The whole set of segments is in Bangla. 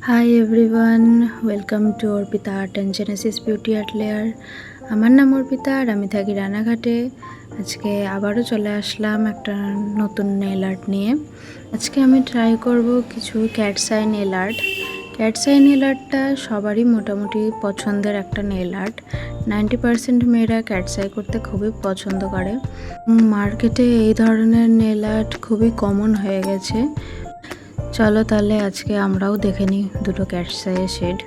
Hi everyone, welcome to Arpita art and Genesis beauty art layer. আমার নাম অর্পিতা আর আমি থাকি রানাঘাটে। আজকে আবারও চলে আসলাম একটা নতুন নেল আর্ট নিয়ে। আজকে আমি ট্রাই করব কিছু cats eye nail art. Cats eye nail আর্টটা সবারই মোটামুটি পছন্দের একটা নেল আর্ট। 90% মেয়েরা ক্যাটস আই করতে খুবই পছন্দ করে। মার্কেটে এই ধরনের নেল আর্ট খুবই কমন হয়ে গেছে। চলো তাহলে আজকে আমরাও দেখে নিই দুটো ক্যাটস আইয়ের শেড।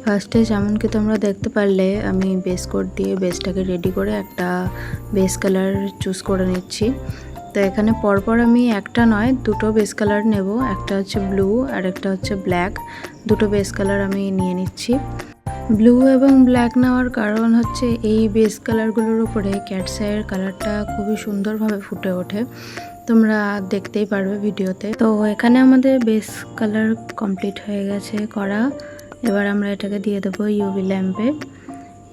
ফার্স্টে যেমন কি তোমরা দেখতে পারলে আমি বেস কোট দিয়ে বেসটাকে রেডি করে একটা বেস কালার চুজ করে নিচ্ছি। তো এখানে পরপর আমি একটা নয় দুটো বেস কালার নেব, একটা হচ্ছে ব্লু আর একটা হচ্ছে ব্ল্যাক। দুটো বেস কালার আমি নিয়ে নিচ্ছি। ব্লু এবং ব্ল্যাক নেওয়ার কারণ হচ্ছে এই বেস কালারগুলোর উপরে ক্যাটস আইয়ের কালারটা খুবই সুন্দরভাবে ফুটে ওঠে, তোমরা দেখতেই পারবে ভিডিওতে। তো এখানে আমাদের বেস কালার কমপ্লিট হয়ে গেছে করা। এবার আমরা এটাকে দিয়ে দেবো ইউভি ল্যাম্পে।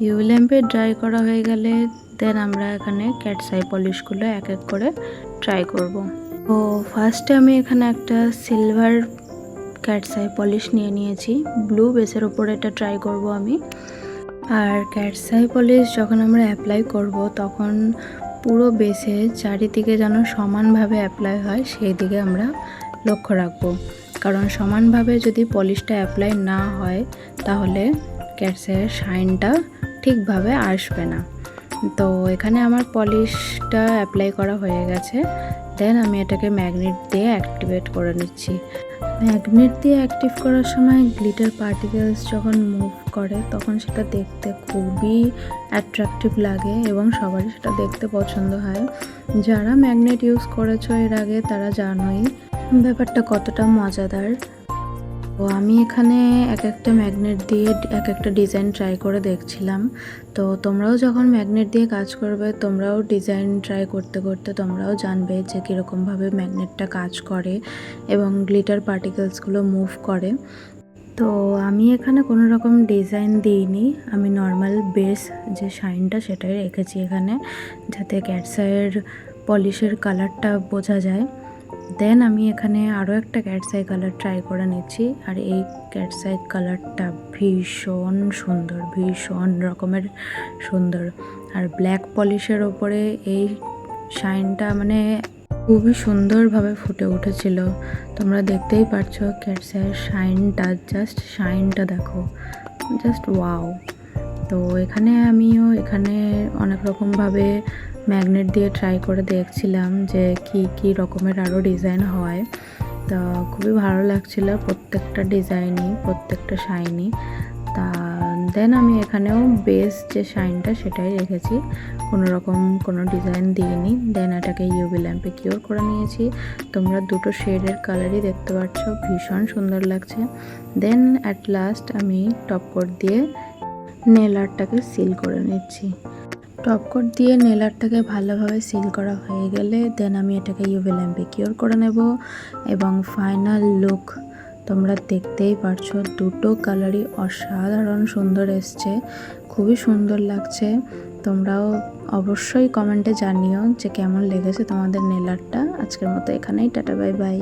ইউভি ল্যাম্পে ড্রাই করা হয়ে গেলে দেন আমরা এখানে ক্যাটস আই পলিশগুলো এক এক করে ট্রাই করব। তো ফার্স্টে আমি এখানে একটা সিলভার ক্যাটস আই পলিশ নিয়ে নিয়েছি। ব্লু বেসের ওপর এটা ট্রাই করব আমি। আর ক্যাটস আই পলিশ যখন আমরা অ্যাপ্লাই করব তখন পুরো বেসে চারিদিকে যেন সমানভাবে অ্যাপ্লাই হয় সেই দিকে আমরা লক্ষ্য রাখবো। কারণ সমানভাবে যদি পলিশটা অ্যাপ্লাই না হয় তাহলে ক্যাটস আইয়ের শাইনটা ঠিকভাবে আসবে না। তো এখানে আমার পলিশটা অ্যাপ্লাই করা হয়ে গেছে। দেন আমি এটাকে ম্যাগনেট দিয়ে অ্যাক্টিভেট করে নিচ্ছি। ম্যাগনেট দিয়ে অ্যাক্টিভ করার সময় গ্লিটার পার্টিকেলস যখন মুভ করে তখন সেটা দেখতে খুবই অ্যাট্রাকটিভ লাগে এবং সবারই সেটা দেখতে পছন্দ হয়। যারা ম্যাগনেট ইউজ করেছো এর আগে তারা জানোই ব্যাপারটা কতটা মজাদার। তো আমি এখানে এক একটা ম্যাগনেট দিয়ে এক একটা ডিজাইন ট্রাই করে দেখছিলাম। তো তোমরাও যখন ম্যাগনেট দিয়ে কাজ করবে তোমরাও ডিজাইন ট্রাই করতে করতে তোমরাও জানবে যে কীরকমভাবে ম্যাগনেটটা কাজ করে এবং গ্লিটার পার্টিকেলসগুলো মুভ করে। তো আমি এখানে কোনো রকম ডিজাইন দিইনি, আমি নর্মাল বেস যে শাইনটা সেটাই রেখেছি এখানে, যাতে ক্যাটস আইয়ের পলিশের কালারটা বোঝা যায়। দেন আমি এখানে আরও একটা ক্যাটস আই কালার ট্রাই করে নিচ্ছি। আর এই ক্যাটস আই কালারটা ভীষণ সুন্দর, ভীষণ রকমের সুন্দর। আর ব্ল্যাক পলিশের ওপরে এই শাইনটা মানে খুবই সুন্দরভাবে ফুটে উঠেছিল। তোমরা দেখতেই পারছো ক্যাটস আইয়ের শাইনটা, জাস্ট শাইনটা দেখো, জাস্ট ওয়াও। তো আমিও এখানে অনেক রকমভাবে ম্যাগনেট দিয়ে ট্রাই করে দেখছিলাম যে কি রকমের আরও ডিজাইন হয়। তো খুবই ভালো লাগছিল প্রত্যেকটা ডিজাইনই, প্রত্যেকটা শাইনই। তা দেন আমি এখানেও বেস যে শাইনটা সেটাই রেখেছি, কোনো ডিজাইন দিইনি। দেন এটাকে ইউভি ল্যাম্পে কিওর করে নিয়েছি। তোমরা দুটো শেডের কালারই দেখতে পাচ্ছ, ভীষণ সুন্দর লাগছে। দেন অ্যাট লাস্ট আমি টপ কোট দিয়ে নেল আর্টটাকে সিল করে নিচ্ছি। টপ কোট দিয়ে নেল আর্টটাকে ভালোভাবে সিল করা হয়ে গেলে দেন আমি এটাকে ইউভি ল্যাম্পে কিওর করে নেব এবং ফাইনাল লুক তোমরা দেখতেই পারছো, দুটো কালারই অসাধারণ সুন্দর এসছে, খুবই সুন্দর লাগছে। তোমরাও অবশ্যই কমেন্টে জানিও যে কেমন লেগেছে তোমাদের নেল আর্টটা। আজকের মতো এখানেই, টাটা বাই বাই।